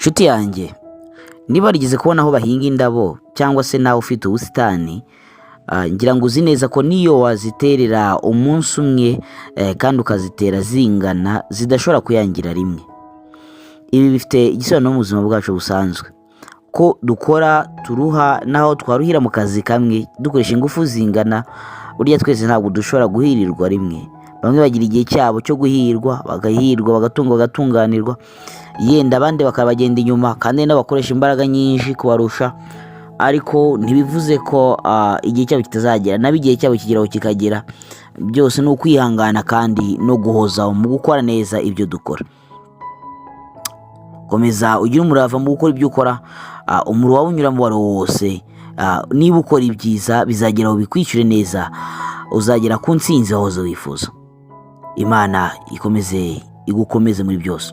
Nshuti yanjye, niba warigeze kubona aho bahinga indabo cyangwa se nawe ufite ubusitani, ngira ngo uzi neza ko niyo waziterera umunsi umwe kandi ukazitera zingana zidashobora kuyangira rimwe. Ibi bifite igisobanuro mu buzima bwacu busanzwe, ko dukora turuha naho twaruhira mu kazi kamwe dukoresha ingufu zingana, burya twese ntabwo dushobora guhirirwa rimwe. Bamwe bagira igihe cyabo cyo guhirwa, bagahirwa, bagatunga, bagatunganirwa, yenda abandi bakabagenda inyuma kandi nabo bakoresha imbaraga nyinshi kubarusha, ariko ntibivuze ko igihe cyabo kitazagera, nabo igihe cyabo kigeraho kikagera. Byose ni ukwihangana kandi no guhozaho mu gukora neza ibyo dukora. Komeza ugire umurava mu gukora ibyo ukora, umuro wawe unyuramo wari wose. Niba ukora ibyiza bizageraho bikwishyure neza, uzagera ku ntsinzi wahoze wifuza. Imana ikomeze igukomeze muri byose.